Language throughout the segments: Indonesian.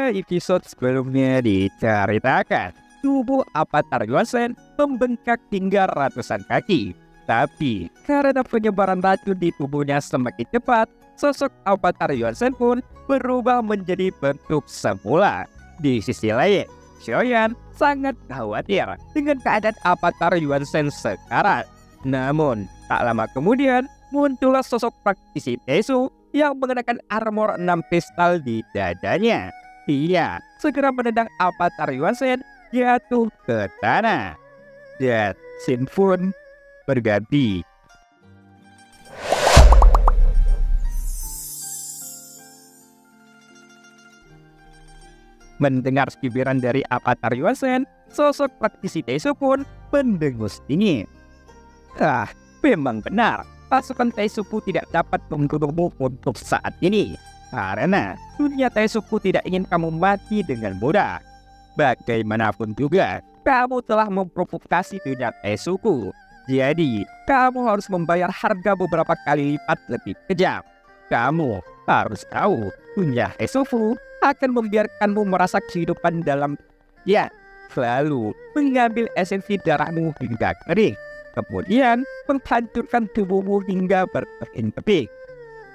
Pada episode sebelumnya diceritakan, tubuh Avatar Yuansen membengkak hingga ratusan kaki. Tapi karena penyebaran racun di tubuhnya semakin cepat, sosok Avatar Yuansen pun berubah menjadi bentuk semula. Di sisi lain, Xiaoyan sangat khawatir dengan keadaan Avatar Yuansen sekarang. Namun, tak lama kemudian muncullah sosok praktisi Tesu yang mengenakan armor 6 kristal di dadanya. Ia segera menendang Avatar Yuansen jatuh ke tanah. Dan scene pun berganti. Mendengar cibiran dari Avatar Yuansen, sosok praktisi Tesu pun mendengus dingin. Memang benar, pasukan Taisuku tidak dapat membunuhmu untuk saat ini. Karena dunia Taisuku tidak ingin kamu mati dengan mudah. Bagaimanapun juga, kamu telah memprovokasi dunia Taisuku. Jadi, kamu harus membayar harga beberapa kali lipat lebih kejam. Kamu harus tahu, dunia Taisuku akan membiarkanmu merasa kehidupan dalam lalu mengambil esensi darahmu hingga kering. Kemudian menghancurkan tubuhmu hingga berkeping-keping.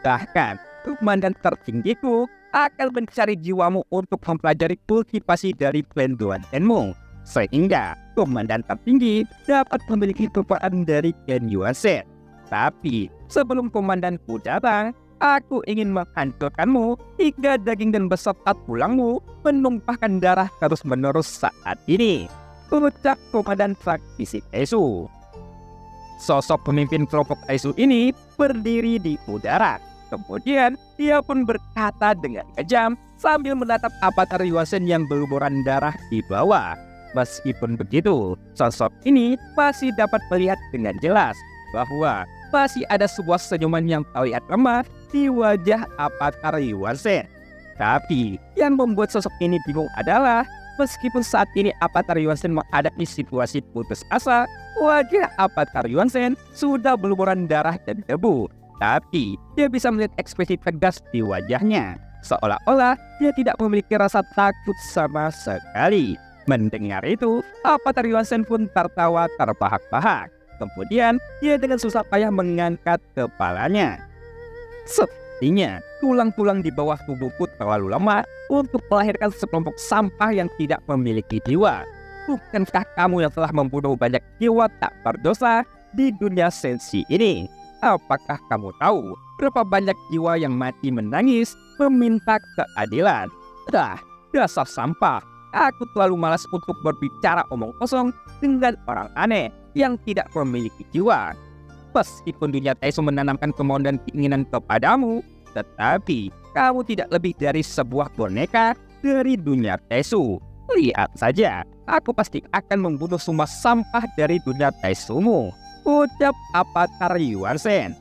Bahkan, komandan tertinggiku akan mencari jiwamu untuk mempelajari kultivasi dari klan Duantenmu. Sehingga komandan tertinggi dapat memiliki tumpahan dari klan Yuansen. Tapi sebelum komandanku datang, aku ingin menghancurkanmu hingga daging dan beserta tulangmu menumpahkan darah terus-menerus saat ini. Ucap komandan praktisi Tesu. Sosok pemimpin kelompok Taishu ini berdiri di udara. Kemudian dia pun berkata dengan kejam sambil menatap Avatar Yuansen yang berlumuran darah di bawah. Meskipun begitu, sosok ini masih dapat melihat dengan jelas bahwa masih ada sebuah senyuman yang terlihat lemah di wajah Avatar Yuansen. Tapi yang membuat sosok ini bingung adalah meskipun saat ini Avatar Yuansen menghadapi situasi putus asa, wajah Avatar Yuansen sudah berlumuran darah dan debu. Tapi dia bisa melihat ekspresi tegas di wajahnya, seolah-olah dia tidak memiliki rasa takut sama sekali. Mendengar itu, Avatar Yuansen pun tertawa terbahak-bahak. Kemudian dia dengan susah payah mengangkat kepalanya. Sepertinya tulang-tulang di bawah tubuhku terlalu lemah untuk melahirkan sekelompok sampah yang tidak memiliki jiwa. Bukankah kamu yang telah membunuh banyak jiwa tak berdosa di dunia sensi ini? Apakah kamu tahu berapa banyak jiwa yang mati menangis meminta keadilan? Dasar sampah. Aku terlalu malas untuk berbicara omong kosong dengan orang aneh yang tidak memiliki jiwa. Meskipun dunia Taishu menanamkan kemauan dan keinginan kepadamu, tetapi kamu tidak lebih dari sebuah boneka dari dunia Taishu. Lihat saja, aku pasti akan membunuh semua sampah dari dunia Taishumu. Ucap Avatar Yuansen.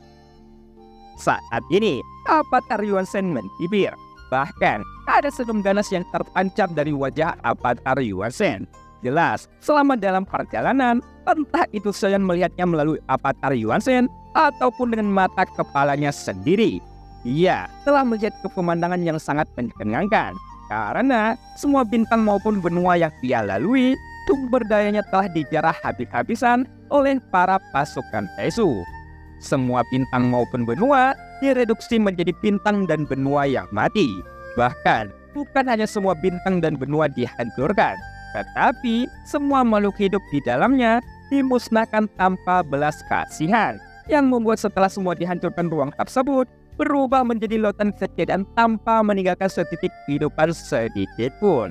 Saat ini, Avatar Yuansen mencibir. Bahkan, ada senyum ganas yang terpancar dari wajah Avatar Yuansen. Jelas, selama dalam perjalanan, entah itu Xiaoyan melihatnya melalui Avatar Yuansen ataupun dengan mata kepalanya sendiri. Ia telah melihat pemandangan yang sangat mencengangkan. Karena semua bintang maupun benua yang dia lalui, sumber dayanya telah dijarah habis-habisan oleh para pasukan Taishu. Semua bintang maupun benua direduksi menjadi bintang dan benua yang mati. Bahkan, bukan hanya semua bintang dan benua dihancurkan, tetapi semua makhluk hidup di dalamnya dimusnahkan tanpa belas kasihan. Yang membuat setelah semua dihancurkan, ruang tersebut berubah menjadi lautan kejadian tanpa meninggalkan setitik kehidupan sedikit pun.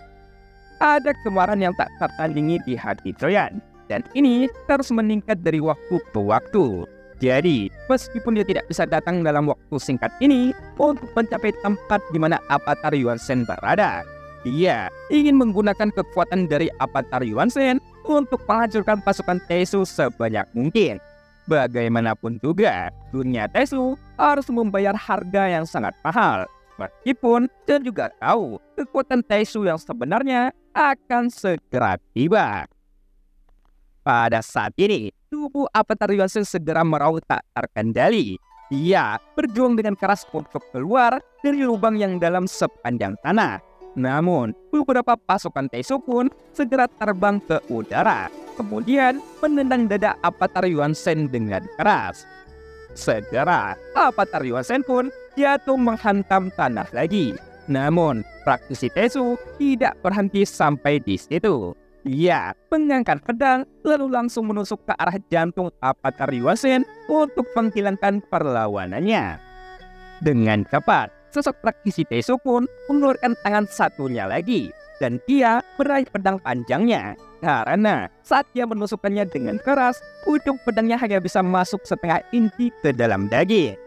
Ada kemarahan yang tak tertandingi di hati Xiaoyan, dan ini terus meningkat dari waktu ke waktu. Jadi, meskipun dia tidak bisa datang dalam waktu singkat ini untuk mencapai tempat di mana Avatar Yuansen berada, dia ingin menggunakan kekuatan dari Avatar Yuansen untuk menghancurkan pasukan Taishu sebanyak mungkin. Bagaimanapun juga, dunia Taishu harus membayar harga yang sangat mahal. Meskipun dia juga tahu kekuatan Taishu yang sebenarnya akan segera tiba. Pada saat ini, tubuh Avatar Yuansen segera meraung tak terkendali. Dia berjuang dengan keras untuk keluar dari lubang yang dalam sepanjang tanah. Namun, beberapa pasukan Taishu pun segera terbang ke udara, kemudian menendang dada Avatar Yuan Shen dengan keras. Segera, Avatar Yuan Shen pun jatuh menghantam tanah lagi. Namun, praktisi Taishu tidak berhenti sampai di situ. Dia mengangkat pedang lalu langsung menusuk ke arah jantung Avatar Yuan Shen untuk menghilangkan perlawanannya. Dengan cepat, sosok praktisi Taishu pun mengeluarkan tangan satunya lagi dan dia meraih pedang panjangnya. Karena saat dia menusukkannya dengan keras, ujung pedangnya hanya bisa masuk setengah inci ke dalam daging.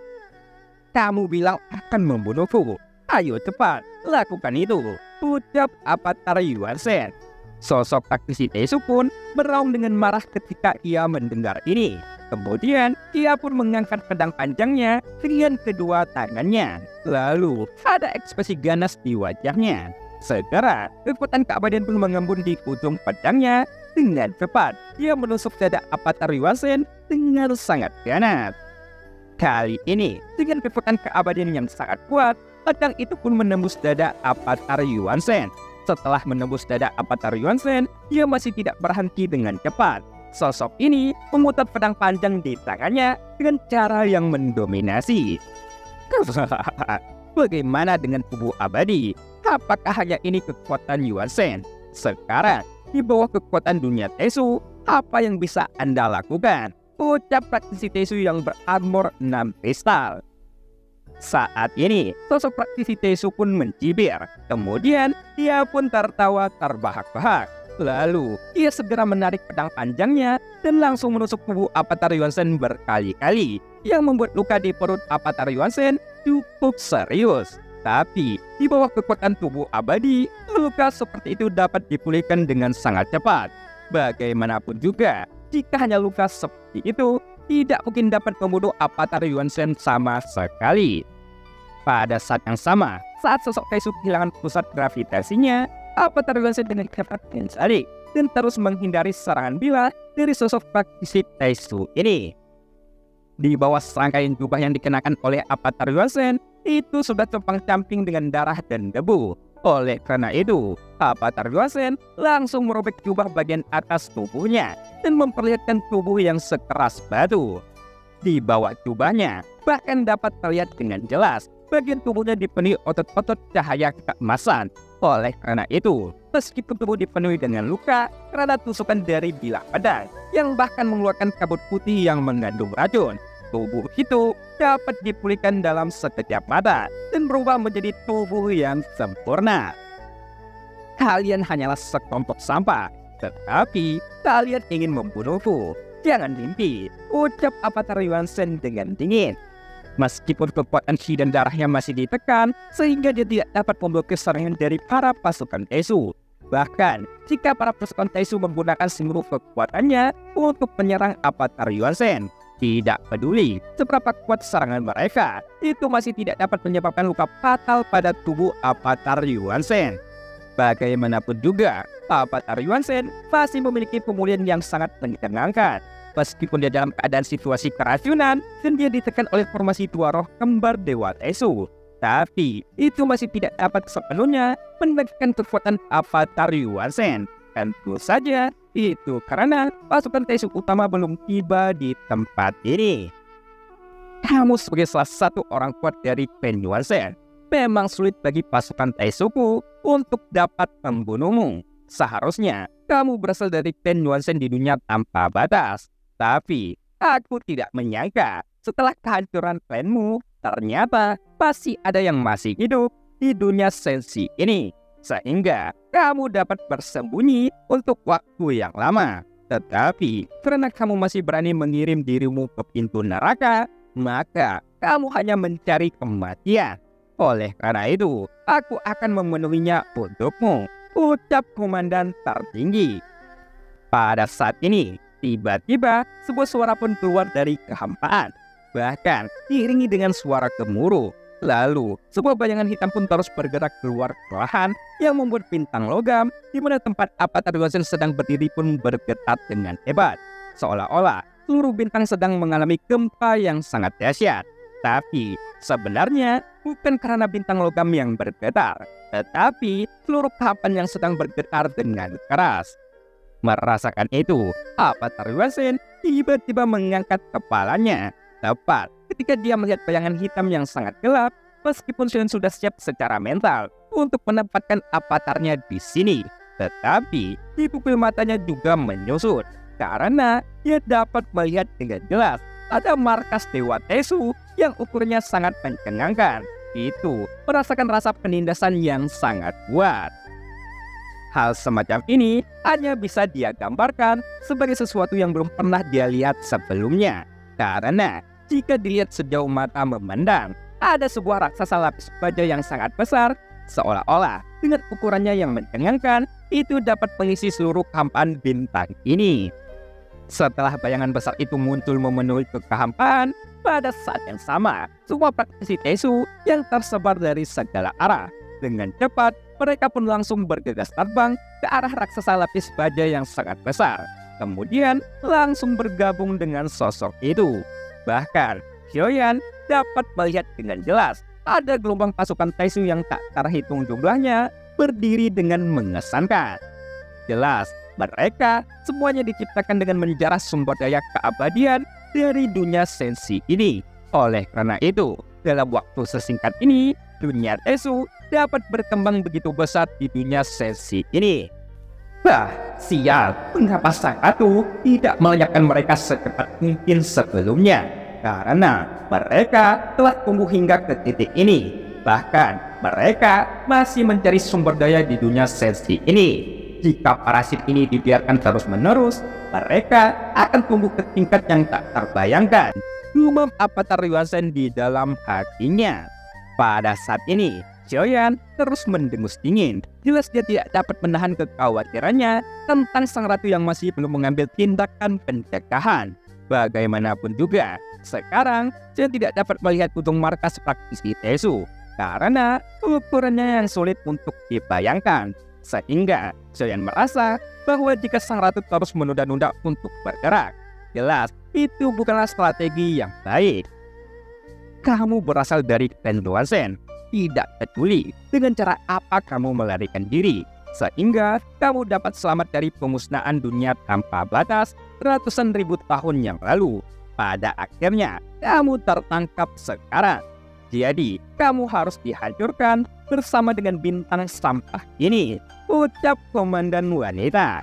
"Kamu bilang akan membunuhku. Ayo cepat, lakukan itu," ucap Avatar Yuan Shen. Sosok praktisi Taishu pun meraung dengan marah ketika ia mendengar ini. Kemudian, ia pun mengangkat pedang panjangnya dengan kedua tangannya. Lalu, ada ekspresi ganas di wajahnya. Segera, kekuatan keabadian pun mengembun di ujung pedangnya. Dengan cepat, ia menusuk dada Avatar Yuan Shen dengan sangat ganas. Kali ini, dengan kekuatan keabadian yang sangat kuat, pedang itu pun menembus dada Avatar Yuan Shen. Setelah menembus dada Avatar Yuan Shen, dia masih tidak berhenti dengan cepat. Sosok ini memutar pedang panjang di tangannya dengan cara yang mendominasi. Bagaimana dengan tubuh abadi? Apakah hanya ini kekuatan Yuan Shen? Sekarang, di bawah kekuatan dunia Taishu, apa yang bisa Anda lakukan? Ucap praktisi Taishu yang berarmor 6 kristal. Saat ini, sosok praktisi Taishu pun mencibir. Kemudian, dia pun tertawa terbahak-bahak. Lalu, ia segera menarik pedang panjangnya dan langsung menusuk tubuh Avatar Yuan Shen berkali-kali, yang membuat luka di perut Avatar Yuan Shen cukup serius. Tapi, di bawah kekuatan tubuh abadi, luka seperti itu dapat dipulihkan dengan sangat cepat. Bagaimanapun juga, jika hanya luka seperti itu, tidak mungkin dapat membunuh Avatar Yuan Shen sama sekali. Pada saat yang sama, saat sosok Taishu kehilangan pusat gravitasinya, Avatar Yuan Shen dengan cepat menjalik dan terus menghindari serangan bila dari sosok praktisi Taishu ini. Di bawah serangkaian jubah yang dikenakan oleh Avatar Yuan Shen, itu sudah compang-camping dengan darah dan debu. Oleh karena itu, Avatar Yuan Shen langsung merobek jubah bagian atas tubuhnya dan memperlihatkan tubuh yang sekeras batu. Di bawah jubahnya, bahkan dapat terlihat dengan jelas bagian tubuhnya dipenuhi otot-otot cahaya keemasan. Oleh karena itu, meskipun tubuh dipenuhi dengan luka karena tusukan dari bilah pedang yang bahkan mengeluarkan kabut putih yang mengandung racun, tubuh itu dapat dipulihkan dalam sekejap mata dan berubah menjadi tubuh yang sempurna. Kalian hanyalah sekelompok sampah, tetapi kalian ingin membunuhku. Jangan mimpi, ucap Avatar Yuan Shen dengan dingin. Meskipun kekuatan Qi dan darahnya masih ditekan, sehingga dia tidak dapat memblokir serangan dari para pasukan Taishu. Bahkan, jika para pasukan Taishu menggunakan seluruh kekuatannya untuk menyerang Avatar Yuan Shen, tidak peduli seberapa kuat serangan mereka, itu masih tidak dapat menyebabkan luka fatal pada tubuh Avatar Yuan Shen. Bagaimanapun juga, Avatar Yuan Shen masih memiliki pemulihan yang sangat menyenangkan. Meskipun dia dalam keadaan situasi keracunan dan dia ditekan oleh formasi dua roh kembar Dewa Taishu, tapi itu masih tidak dapat sepenuhnya menekan kekuatan Avatar Yuan Shen. Tentu saja itu karena pasukan Taishu utama belum tiba di tempat ini. Kamu sebagai salah satu orang kuat dari klan Yuan Shen, memang sulit bagi pasukan Taishuku untuk dapat membunuhmu. Seharusnya kamu berasal dari klan Yuan Shen di dunia tanpa batas. Tapi aku tidak menyangka setelah kehancuran klanmu, ternyata pasti ada yang masih hidup di dunia sensi ini. Sehingga kamu dapat bersembunyi untuk waktu yang lama. Tetapi karena kamu masih berani mengirim dirimu ke pintu neraka, maka kamu hanya mencari kematian. Oleh karena itu, aku akan memenuhinya untukmu, ucap komandan tertinggi. Pada saat ini, tiba-tiba sebuah suara pun keluar dari kehampaan, bahkan diiringi dengan suara gemuruh. Lalu sebuah bayangan hitam pun terus bergerak keluar perlahan yang membuat bintang logam di mana tempat Avatar Yuan Shen sedang berdiri pun bergetar dengan hebat. Seolah-olah seluruh bintang sedang mengalami gempa yang sangat dahsyat. Tapi sebenarnya bukan karena bintang logam yang bergetar, tetapi seluruh papan yang sedang bergetar dengan keras. Merasakan itu, Avatar Yuanzhen tiba-tiba mengangkat kepalanya. Tepat ketika dia melihat bayangan hitam yang sangat gelap, meskipun Xion sudah siap secara mental untuk menempatkan avatarnya di sini, tetapi di pupil matanya juga menyusut karena dia dapat melihat dengan jelas ada markas Dewa Tesu yang ukurannya sangat mencengangkan. Itu merasakan rasa penindasan yang sangat kuat. Hal semacam ini hanya bisa dia gambarkan sebagai sesuatu yang belum pernah dia lihat sebelumnya. Karena jika dilihat sejauh mata memandang, ada sebuah raksasa lapis baja yang sangat besar, seolah-olah dengan ukurannya yang mencengangkan, itu dapat mengisi seluruh hampaan bintang ini. Setelah bayangan besar itu muncul memenuhi kehampaan, pada saat yang sama, semua praktisi Tesu yang tersebar dari segala arah. Dengan cepat, mereka pun langsung bergegas terbang ke arah raksasa lapis baja yang sangat besar. Kemudian langsung bergabung dengan sosok itu. Bahkan, Hyoyan dapat melihat dengan jelas ada gelombang pasukan Tesu yang tak terhitung jumlahnya berdiri dengan mengesankan. Jelas, mereka semuanya diciptakan dengan menjarah sumber daya keabadian dari dunia sensi ini. Oleh karena itu, dalam waktu sesingkat ini, dunia Tesu dapat berkembang begitu besar di dunia sensi ini. Bah, sial, mengapa Sang Ratu tidak melenyapkan mereka secepat mungkin sebelumnya? Karena mereka telah tumbuh hingga ke titik ini. Bahkan, mereka masih mencari sumber daya di dunia sensi ini. Jika parasit ini dibiarkan terus-menerus, mereka akan tumbuh ke tingkat yang tak terbayangkan. Gumam Avatar Yuanzhen di dalam hatinya. Pada saat ini, Hyoyan terus mendengus dingin. Jelas dia tidak dapat menahan kekhawatirannya tentang Sang Ratu yang masih belum mengambil tindakan pencegahan. Bagaimanapun juga, sekarang dia tidak dapat melihat ujung markas praktisi Tesu karena ukurannya yang sulit untuk dibayangkan. Sehingga Hyoyan merasa bahwa jika Sang Ratu terus menunda-nunda untuk bergerak, jelas itu bukanlah strategi yang baik. Kamu berasal dari klan Yuanzhen, tidak peduli dengan cara apa kamu melarikan diri, sehingga kamu dapat selamat dari pemusnahan dunia tanpa batas ratusan ribu tahun yang lalu. Pada akhirnya, kamu tertangkap sekarang. Jadi, kamu harus dihancurkan bersama dengan bintang sampah ini, ucap komandan wanita.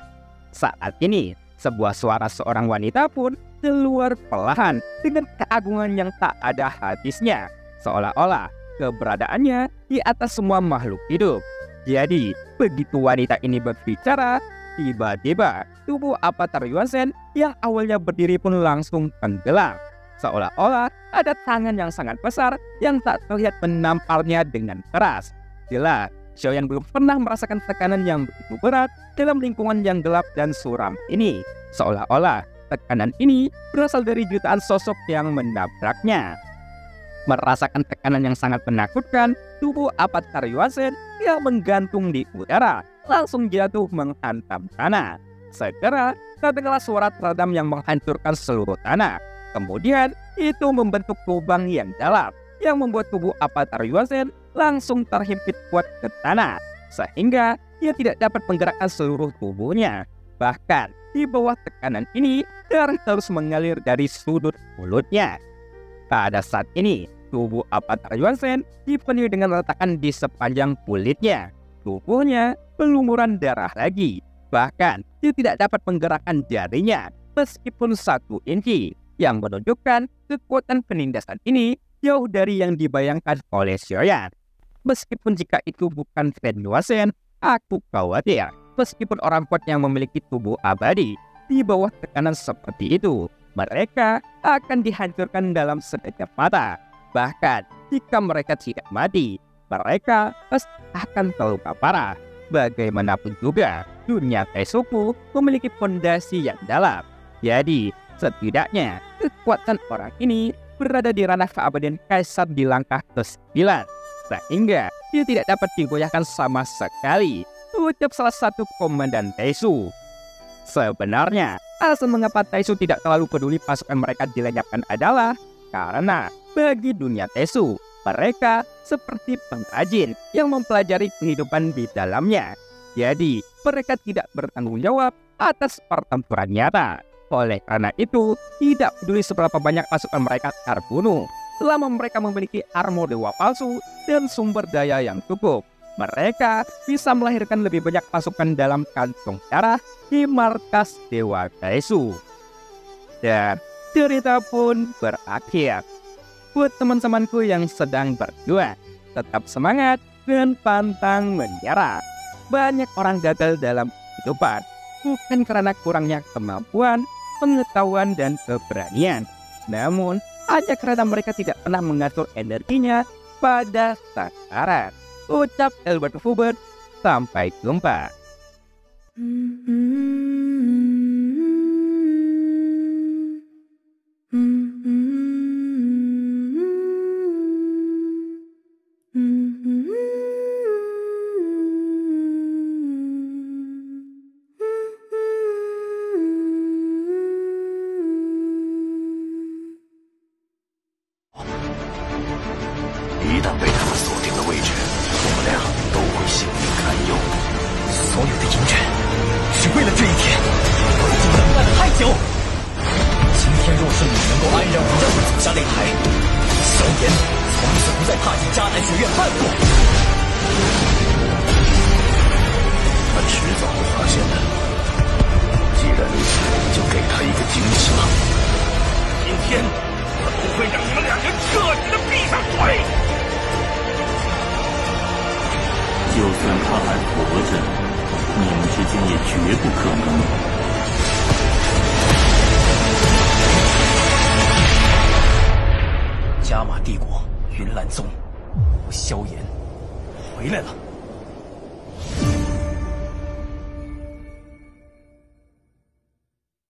Saat ini, sebuah suara seorang wanita pun keluar perlahan dengan keagungan yang tak ada habisnya, seolah-olah keberadaannya di atas semua makhluk hidup. Jadi, begitu wanita ini berbicara, tiba-tiba tubuh Avatar Yuanzhen yang awalnya berdiri pun langsung tenggelam. Seolah-olah ada tangan yang sangat besar yang tak terlihat menamparnya dengan keras. Jelas, Hyoyan belum pernah merasakan tekanan yang begitu berat dalam lingkungan yang gelap dan suram ini. Seolah-olah tekanan ini berasal dari jutaan sosok yang menabraknya. Merasakan tekanan yang sangat menakutkan, tubuh Avatar Yuanzhen yang menggantung di udara langsung jatuh menghantam tanah. Segera terdengarlah suara teredam yang menghancurkan seluruh tanah. Kemudian itu membentuk lubang yang dalam yang membuat tubuh Avatar Yuanzhen langsung terhimpit kuat ke tanah, sehingga dia tidak dapat menggerakkan seluruh tubuhnya. Bahkan di bawah tekanan ini, darah terus mengalir dari sudut mulutnya. Pada saat ini, tubuh Avatar Yuanzhen dipenuhi dengan retakan di sepanjang kulitnya. Tubuhnya berlumuran darah lagi. Bahkan dia tidak dapat menggerakkan jarinya meskipun 1 inci, yang menunjukkan kekuatan penindasan ini jauh dari yang dibayangkan oleh Hyoyan. Meskipun jika itu bukan klan Yuanzhen, aku khawatir meskipun orang kuat yang memiliki tubuh abadi di bawah tekanan seperti itu, mereka akan dihancurkan dalam sekejap mata. Bahkan jika mereka tidak mati, mereka pasti akan terluka parah. Bagaimanapun juga, dunia Teisuku memiliki fondasi yang dalam. Jadi, setidaknya kekuatan orang ini berada di ranah keabadian Kaisar di langkah ke-9, sehingga dia tidak dapat digoyahkan sama sekali, ucap salah satu komandan Taisu. Sebenarnya, alasan mengapa Taisu tidak terlalu peduli pasukan mereka dilenyapkan adalah karena bagi dunia Tesu. Mereka seperti pengrajin yang mempelajari kehidupan di dalamnya. Jadi, mereka tidak bertanggung jawab atas pertempuran nyata. Oleh karena itu, tidak peduli seberapa banyak pasukan mereka terbunuh, selama mereka memiliki armor dewa palsu dan sumber daya yang cukup, mereka bisa melahirkan lebih banyak pasukan dalam kantong darah di markas Dewa Tesu. Dan cerita pun berakhir. Buat teman-temanku yang sedang berjuang, tetap semangat dan pantang menyerah. Banyak orang gagal dalam kehidupan, bukan karena kurangnya kemampuan, pengetahuan, dan keberanian, namun hanya karena mereka tidak pernah mengatur energinya pada sasaran. Ucap Albert Hubert, sampai jumpa.一旦被他们锁定了位置，我们俩都会性命堪忧。所有的阴阵，是为了这一天，我已经等待了太久。今天若是你能够安然无恙地走下擂台，萧炎从此不再踏进迦南学院半步。他迟早会发现的。既然如此，就给他一个惊喜吧。今天我不会让你们两人彻底的闭上嘴。就算他还活着，你们之间也绝不可能。加玛帝国云岚宗，我萧炎回来了。